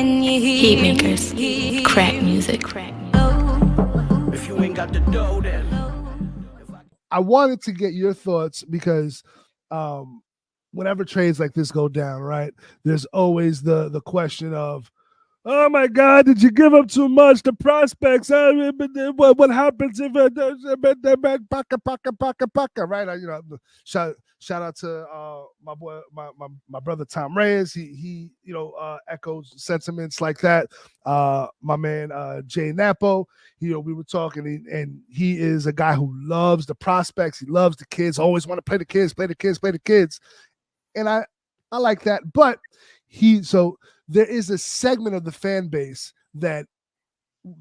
Heat makers, crack music. If you ain't got the dough, then I wanted to get your thoughts because whenever trades like this go down, right, there's always the question of, oh my God, did you give up too much? The prospects, what happens if paka, right? Shout out to my boy, my brother Tom Reyes. He echoes sentiments like that. My man Jay Napo, we were talking, and he is a guy who loves the prospects. He loves the kids. Always want to play the kids. And I like that, but there is a segment of the fan base that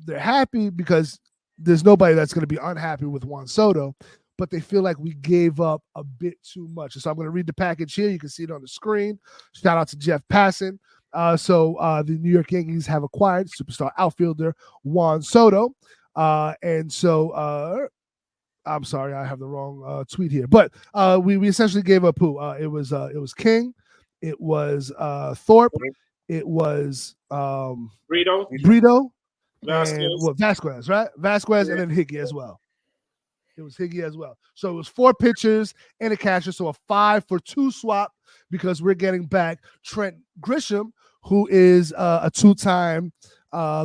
they're happy because there's nobody that's going to be unhappy with Juan Soto, but they feel like we gave up a bit too much. So I'm going to read the package here. You can see it on the screen. Shout out to Jeff Passan. The New York Yankees have acquired superstar outfielder Juan Soto. I'm sorry, I have the wrong tweet here. But we essentially gave up who? It was King. It was Thorpe. It was Brito, and Vasquez, right? Vasquez, and then Higgy as well. It was Higgy as well. So it was 4 pitchers and a catcher, so a 5-for-2 swap because we're getting back Trent Grisham, who is a 2-time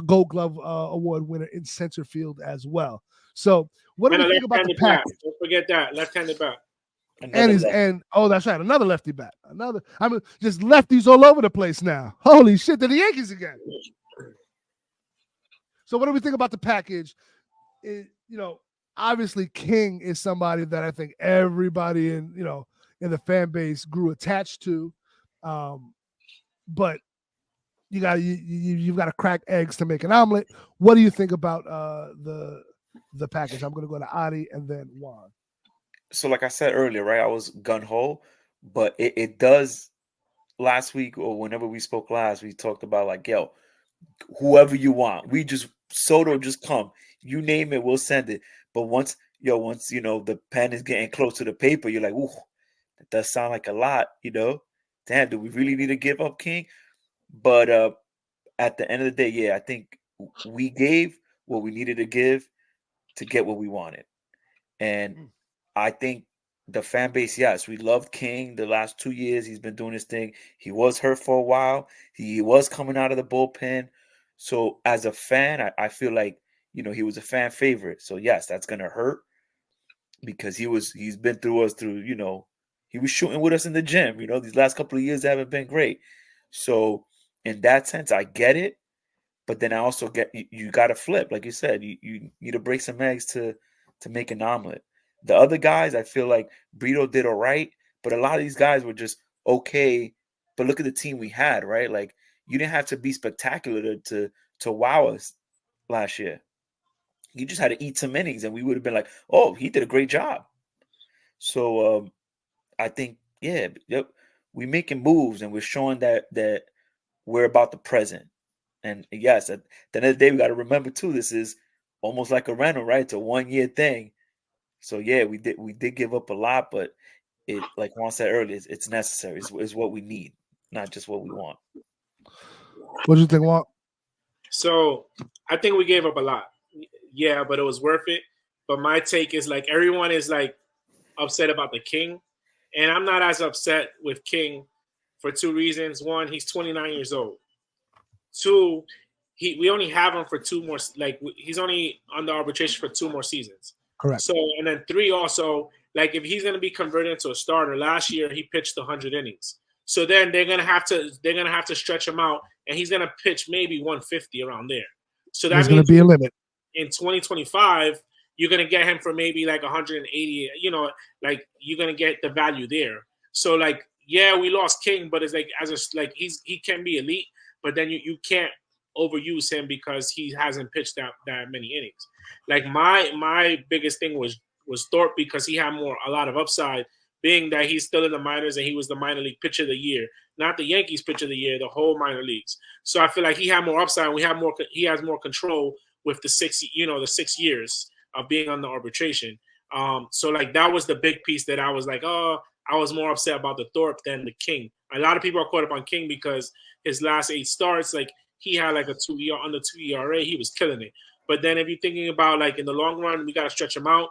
Gold Glove Award winner in center field as well. So what do we think about the package? Don't forget that left-handed bat. That's right, another lefty bat. Just lefties all over the place now. Holy shit, they're the Yankees again. So what do we think about the package? Obviously King is somebody that I think everybody in the fan base grew attached to. But you've got to crack eggs to make an omelet. What do you think about the package? I'm going to go to Adi and then Juan. So like I said earlier, right, I was gun-ho, but it does, last week or whenever we spoke last, we talked about like, yo, whoever you want, Soto just come, you name it, we'll send it. But once the pen is getting close to the paper, you're like, ooh, that does sound like a lot, damn, do we really need to give up King? But at the end of the day, yeah, I think we gave what we needed to give to get what we wanted. And I think the fan base, yes, we loved King the last 2 years. He's been doing his thing. He was hurt for a while. He was coming out of the bullpen. So as a fan, I feel like, he was a fan favorite. So yes, that's going to hurt because he's been through us he was shooting with us in the gym. These last couple of years haven't been great. So in that sense, I get it. But then I also get you got to flip. Like you said, you need to break some eggs to make an omelet. The other guys, I feel like Brito did all right, but a lot of these guys were just okay. But look at the team we had, right? Like you didn't have to be spectacular to wow us last year. You just had to eat some innings, and we would have been like, "Oh, he did a great job." So I think, yep, we're making moves, and we're showing that we're about the present. And yes, at the end of the day, we got to remember too, this is almost like a rental, right? It's a 1-year thing. So yeah, we did give up a lot, but it, like Juan said earlier, it's necessary. It's what we need, not just what we want. What do you think, Juan? So I think we gave up a lot. Yeah, but it was worth it. But my take is like everyone is like upset about the King, and I'm not as upset with King for 2 reasons. One, he's 29 years old. 2, we only have him for 2 more. Like he's only on the arbitration for 2 more seasons. Correct. So, and then 3 also, like if he's going to be converted into a starter, last year he pitched 100 innings. So then they're going to have to stretch him out, and he's going to pitch maybe 150 around there. So that's going to be a limit. In 2025, you're going to get him for maybe like 180. Like you're going to get the value there. So like, yeah, we lost King, but it's like he can be elite, but then you can't overuse him because he hasn't pitched that many innings. Like my biggest thing was Thorpe because he had a lot of upside, being that he's still in the minors and he was the minor league pitcher of the year, not the Yankees pitcher of the year, the whole minor leagues. So I feel like he had more upside. And he has more control with the 6 years of being on the arbitration. So like that was the big piece that I was like, oh, I was more upset about the Thorpe than the King. A lot of people are caught up on King because his last 8 starts, like he had like a 2 ER under 2 ERA. He was killing it. But then if you're thinking about like in the long run, we got to stretch him out.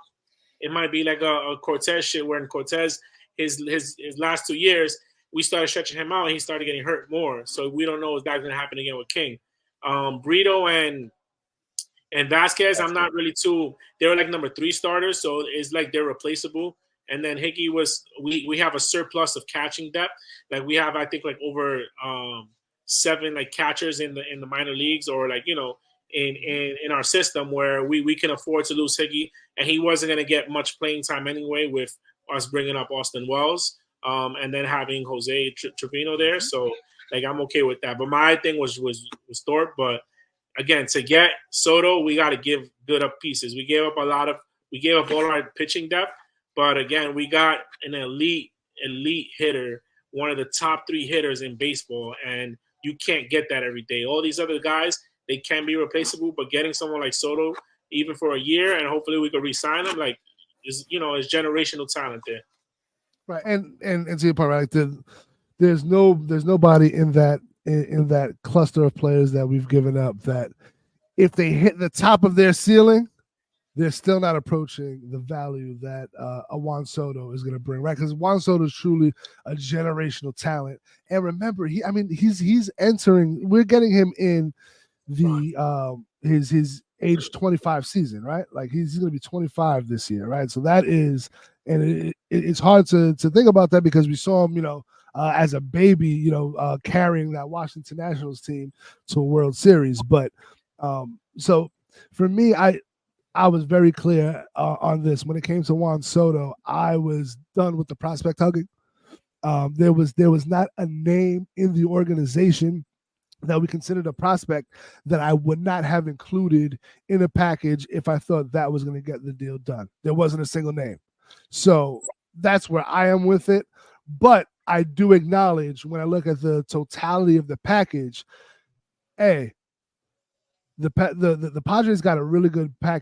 It might be like a Cortez shit, where in Cortez, his last 2 years, we started stretching him out and he started getting hurt more. So we don't know if that's going to happen again with King. Brito and Vasquez, I'm not really too. They were like number 3 starters, so it's like they're replaceable. And then Hickey was. We have a surplus of catching depth. Like we have, I think, like over 7 like catchers in the minor leagues, or like in our system, where we can afford to lose Hickey, and he wasn't going to get much playing time anyway with us bringing up Austin Wells, and then having Jose Trevino there. So like I'm okay with that. But my thing was Thorpe, but. Again, to get Soto, we got to give good up pieces. We gave up all our pitching depth, but again, we got an elite hitter, one of the top 3 hitters in baseball, and you can't get that every day. All these other guys, they can be replaceable, but getting someone like Soto, even for a year, and hopefully we could re-sign him, like is generational talent there. Right, and to your point, right? There's nobody in that cluster of players that we've given up that if they hit the top of their ceiling, they're still not approaching the value that a Juan Soto is going to bring, right? Because Juan Soto is truly a generational talent. And remember, he's entering. We're getting him in the his age 25 season, right? Like he's going to be 25 this year, right? So that is, and it's hard to think about that because we saw him, as a baby, carrying that Washington Nationals team to a World Series. But so for me, I was very clear on this. When it came to Juan Soto, I was done with the prospect hugging. There was not a name in the organization that we considered a prospect that I would not have included in a package if I thought that was going to get the deal done. There wasn't a single name. So that's where I am with it. But I do acknowledge when I look at the totality of the package, the Padres got a really good package